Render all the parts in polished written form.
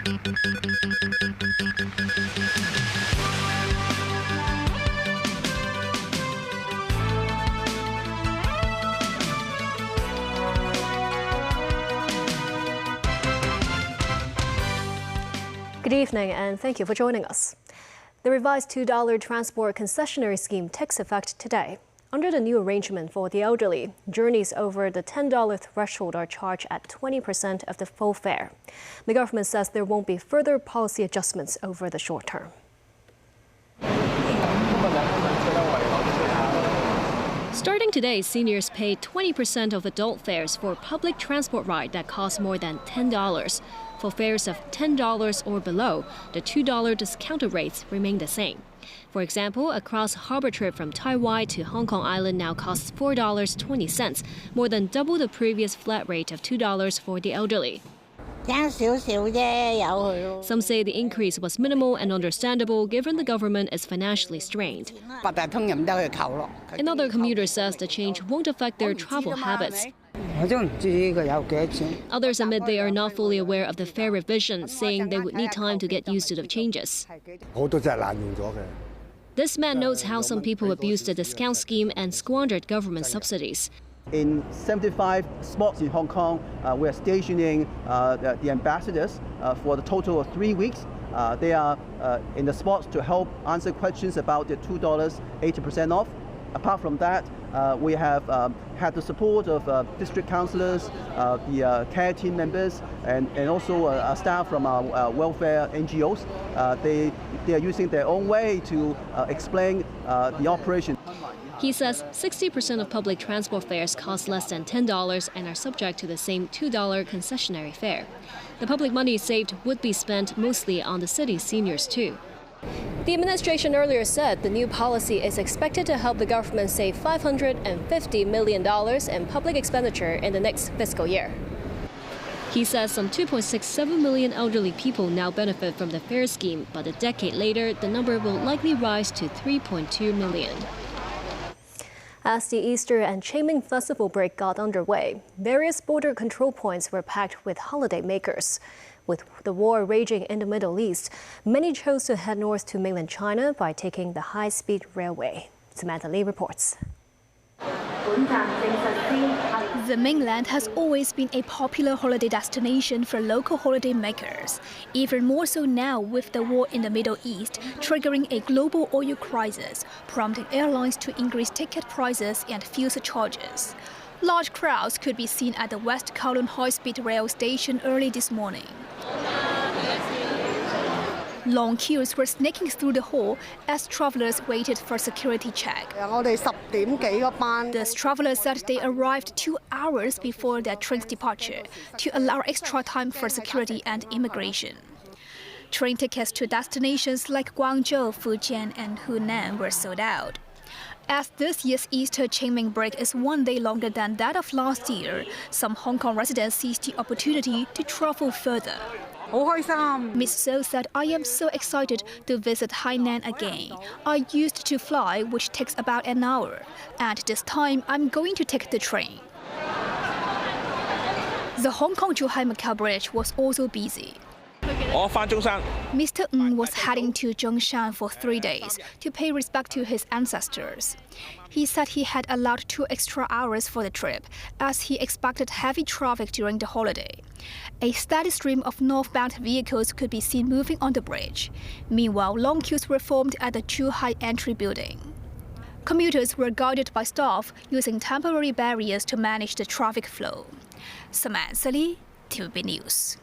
Good evening and thank you for joining us. The revised $2 transport concessionary scheme takes effect today. Under the new arrangement for the elderly, journeys over the $10 threshold are charged at 20% of the full fare. The government says there won't be further policy adjustments over the short term. Starting today, seniors pay 20% of adult fares for public transport ride that costs more than $10. For fares of $10 or below, the $2 discounted rates remain the same. For example, a cross-harbor trip from Taiwan to Hong Kong Island now costs $4.20, more than double the previous flat rate of $2 for the elderly. Some say the increase was minimal and understandable given the government is financially strained. Another commuter says the change won't affect their travel habits. Others admit they are not fully aware of the fare revision, saying they would need time to get used to the changes. This man notes how some people abused the discount scheme and squandered government subsidies. In 75 spots in Hong Kong, we are stationing the ambassadors for the total of 3 weeks. They are in the spots to help answer questions about the $2, 80% off. Apart from that, we have had the support of district councillors, the care team members, and also staff from our welfare NGOs. They are using their own way to explain the operation. He says 60% of public transport fares cost less than $10 and are subject to the same $2 concessionary fare. The public money saved would be spent mostly on the city's seniors too. The administration earlier said the new policy is expected to help the government save $550 million in public expenditure in the next fiscal year. He says some 2.67 million elderly people now benefit from the fare scheme, but a decade later, the number will likely rise to 3.2 million. As the Easter and Qingming festival break got underway, various border control points were packed with holidaymakers. With the war raging in the Middle East, many chose to head north to mainland China by taking the high-speed railway. Samantha Lee reports. The mainland has always been a popular holiday destination for local holidaymakers, even more so now with the war in the Middle East triggering a global oil crisis, prompting airlines to increase ticket prices and fuel surcharges. Large crowds could be seen at the West Kowloon high-speed rail station early this morning. Long queues were snaking through the hall as travelers waited for security check. These travelers said they arrived 2 hours before their train's departure to allow extra time for security and immigration. Train tickets to destinations like Guangzhou, Fujian, and Hunan were sold out. As this year's Easter Qingming break is 1 day longer than that of last year, some Hong Kong residents seized the opportunity to travel further. Ms. So said, "I am so excited to visit Hainan again. I used to fly, which takes about an hour, and this time I'm going to take the train." The Hong Kong-Zhuhai-Macau Bridge was also busy. Mr. Ng was heading to Zhongshan for 3 days to pay respect to his ancestors. He said he had allowed 2 extra hours for the trip, as he expected heavy traffic during the holiday. A steady stream of northbound vehicles could be seen moving on the bridge. Meanwhile, long queues were formed at the Zhuhai entry building. Commuters were guided by staff using temporary barriers to manage the traffic flow. Samantha Lee, TVB News.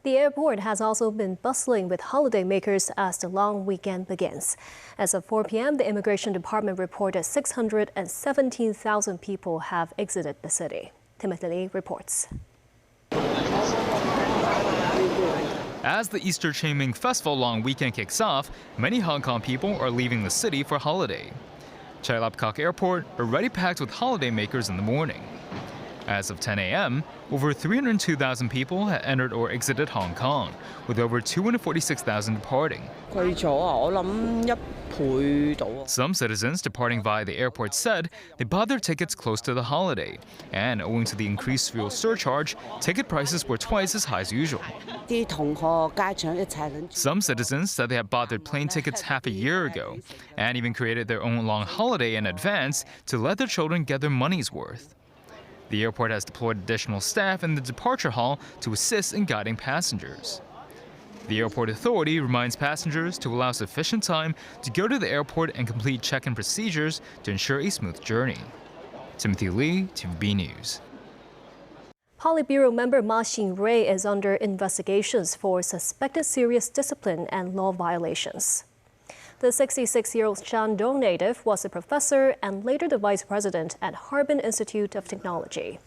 The airport has also been bustling with holidaymakers as the long weekend begins. As of 4 p.m., the Immigration Department reported 617,000 people have exited the city. Timothy Lee reports. As the Easter Qingming Festival long weekend kicks off, many Hong Kong people are leaving the city for holiday. Chai Lap Kok Airport already packed with holidaymakers in the morning. As of 10 a.m., over 302,000 people had entered or exited Hong Kong, with over 246,000 departing. Some citizens departing via the airport said they bought their tickets close to the holiday, and owing to the increased fuel surcharge, ticket prices were twice as high as usual. Some citizens said they had bought their plane tickets half a year ago, and even created their own long holiday in advance to let their children get their money's worth. The airport has deployed additional staff in the departure hall to assist in guiding passengers. The airport authority reminds passengers to allow sufficient time to go to the airport and complete check-in procedures to ensure a smooth journey. Timothy Lee, TVB News. Politburo member Ma Xingrui is under investigations for suspected serious discipline and law violations. The 66-year-old Shandong native was a professor and later the vice president at Harbin Institute of Technology.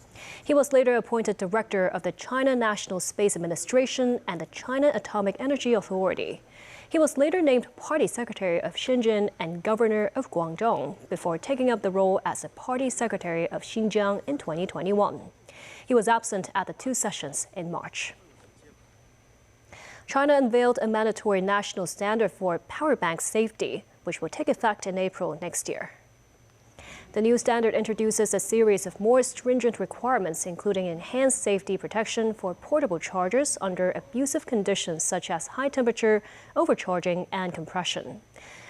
He was later appointed director of the China National Space Administration and the China Atomic Energy Authority. He was later named party secretary of Shenzhen and governor of Guangdong before taking up the role as a party secretary of Xinjiang in 2021. He was absent at the two sessions in March. China unveiled a mandatory national standard for power bank safety, which will take effect in April next year. The new standard introduces a series of more stringent requirements, including enhanced safety protection for portable chargers under abusive conditions such as high temperature, overcharging, and compression.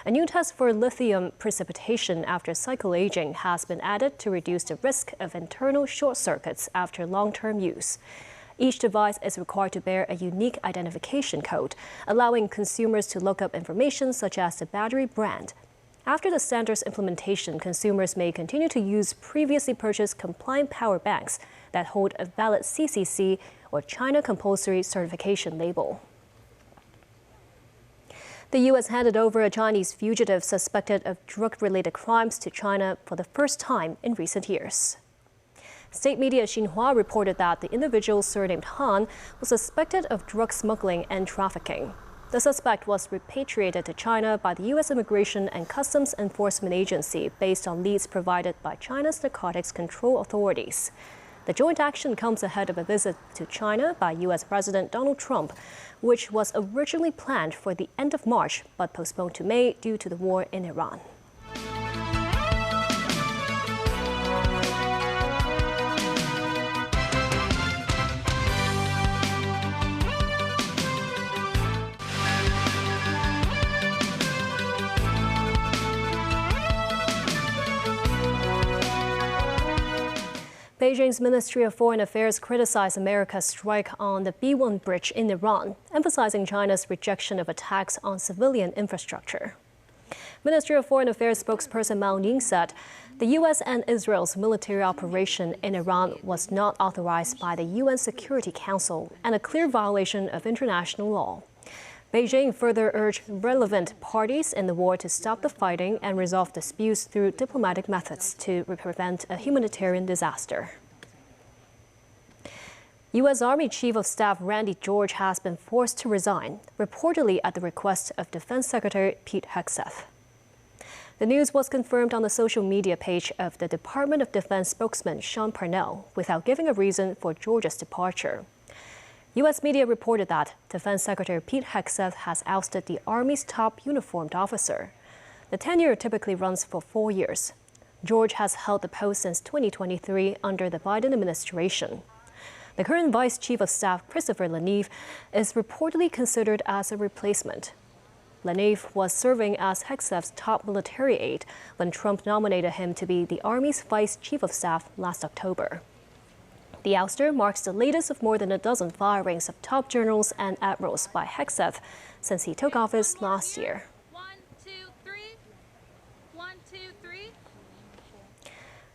A new test for lithium precipitation after cycle aging has been added to reduce the risk of internal short circuits after long-term use. Each device is required to bear a unique identification code, allowing consumers to look up information such as the battery brand. After the standard's implementation, consumers may continue to use previously purchased compliant power banks that hold a valid CCC or China Compulsory Certification label. The U.S. handed over a Chinese fugitive suspected of drug-related crimes to China for the first time in recent years. State media Xinhua reported that the individual surnamed Han was suspected of drug smuggling and trafficking. The suspect was repatriated to China by the U.S. Immigration and Customs Enforcement Agency based on leads provided by China's narcotics control authorities. The joint action comes ahead of a visit to China by U.S. President Donald Trump, which was originally planned for the end of March but postponed to May due to the war in Iran. Beijing's Ministry of Foreign Affairs criticized America's strike on the B-1 bridge in Iran, emphasizing China's rejection of attacks on civilian infrastructure. Ministry of Foreign Affairs spokesperson Mao Ning said the U.S. and Israel's military operation in Iran was not authorized by the UN Security Council and a clear violation of international law. Beijing further urged relevant parties in the war to stop the fighting and resolve disputes through diplomatic methods to prevent a humanitarian disaster. U.S. Army Chief of Staff Randy George has been forced to resign, reportedly at the request of Defense Secretary Pete Hegseth. The news was confirmed on the social media page of the Department of Defense spokesman Sean Parnell, without giving a reason for George's departure. U.S. media reported that Defense Secretary Pete Hegseth has ousted the Army's top uniformed officer. The tenure typically runs for 4 years. George has held the post since 2023 under the Biden administration. The current Vice Chief of Staff, Christopher Leneve, is reportedly considered as a replacement. Leneve was serving as Hegseth's top military aide when Trump nominated him to be the Army's Vice Chief of Staff last October. The ouster marks the latest of more than a dozen firings of top generals and admirals by Hegseth since he took office last year. 1, 2, 3. 1, 2, 3.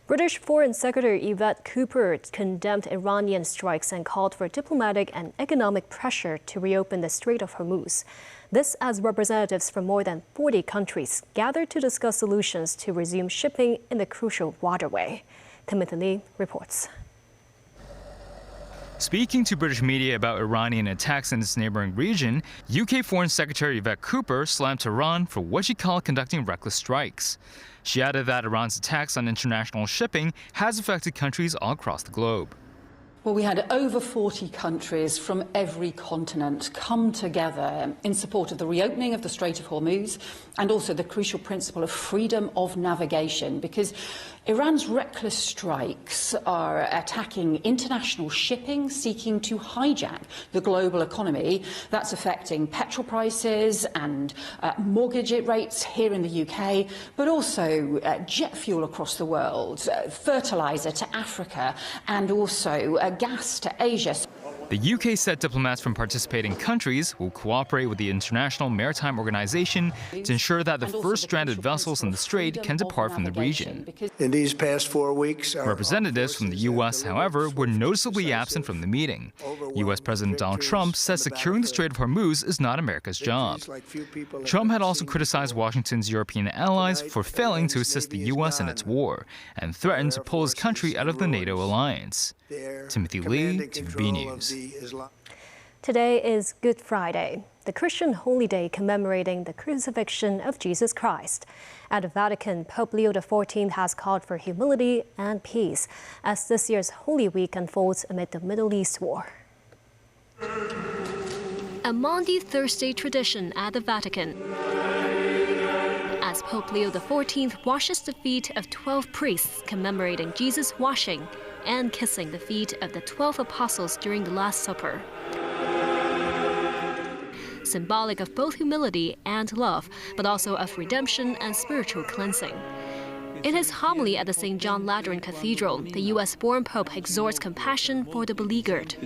British Foreign Secretary Yvette Cooper condemned Iranian strikes and called for diplomatic and economic pressure to reopen the Strait of Hormuz. This as representatives from more than 40 countries gathered to discuss solutions to resume shipping in the crucial waterway. Timothy Lee reports. Speaking to British media about Iranian attacks in its neighboring region, UK Foreign Secretary Yvette Cooper slammed Tehran for what she called conducting reckless strikes. She added that Iran's attacks on international shipping has affected countries all across the globe. Well, we had over 40 countries from every continent come together in support of the reopening of the Strait of Hormuz and also the crucial principle of freedom of navigation, because Iran's reckless strikes are attacking international shipping, seeking to hijack the global economy. That's affecting petrol prices and mortgage rates here in the UK, but also jet fuel across the world, fertiliser to Africa, and also gas to Asia. The UK said diplomats from participating countries will cooperate with the International Maritime Organization to ensure that the first stranded vessels in the strait can depart from the region. In these past 4 weeks, representatives from the U.S., however, were noticeably absent from the meeting. U.S. President Donald Trump says securing the Strait of Hormuz is not America's job. Trump had also criticized Washington's European allies for failing to assist the U.S. in its war and threatened to pull his country out of the NATO alliance. Timothy Lee, TVB News. Today is Good Friday, the Christian holy day commemorating the crucifixion of Jesus Christ. At the Vatican, Pope Leo XIV has called for humility and peace as this year's Holy Week unfolds amid the Middle East war. A Maundy Thursday tradition at the Vatican, as Pope Leo XIV washes the feet of 12 priests commemorating Jesus' washing and kissing the feet of the 12 apostles during the Last Supper. Symbolic of both humility and love, but also of redemption and spiritual cleansing. In his homily at the St. John Lateran Cathedral, the U.S.-born Pope exhorts compassion for the beleaguered.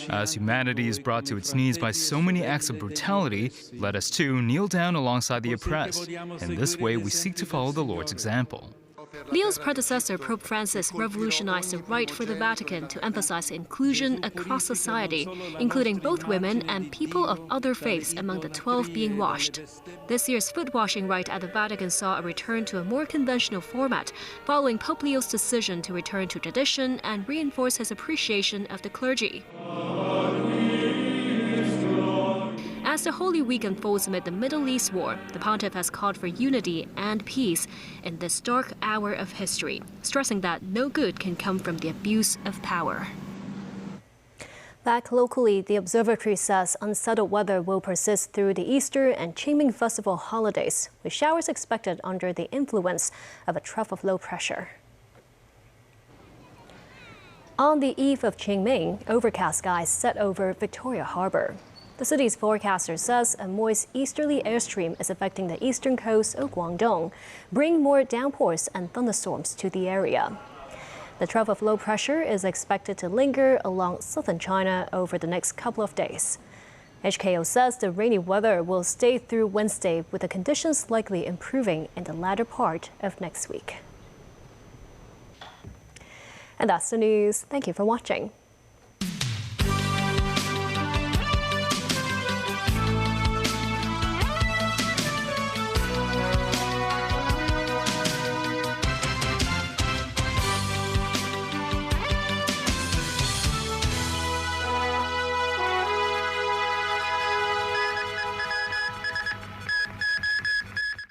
As humanity is brought to its knees by so many acts of brutality, let us too kneel down alongside the oppressed. In this way, we seek to follow the Lord's example. Leo's predecessor, Pope Francis, revolutionized the rite for the Vatican to emphasize inclusion across society, including both women and people of other faiths among the 12 being washed. This year's foot washing rite at the Vatican saw a return to a more conventional format, following Pope Leo's decision to return to tradition and reinforce his appreciation of the clergy. As the Holy Week unfolds amid the Middle East war, the pontiff has called for unity and peace in this dark hour of history, stressing that no good can come from the abuse of power. Back locally, the observatory says unsettled weather will persist through the Easter and Qingming Festival holidays, with showers expected under the influence of a trough of low pressure. On the eve of Qingming, overcast skies set over Victoria Harbour. The city's forecaster says a moist easterly airstream is affecting the eastern coast of Guangdong, bringing more downpours and thunderstorms to the area. The trough of low pressure is expected to linger along southern China over the next couple of days. HKO says the rainy weather will stay through Wednesday, with the conditions likely improving in the latter part of next week. And that's the news. Thank you for watching.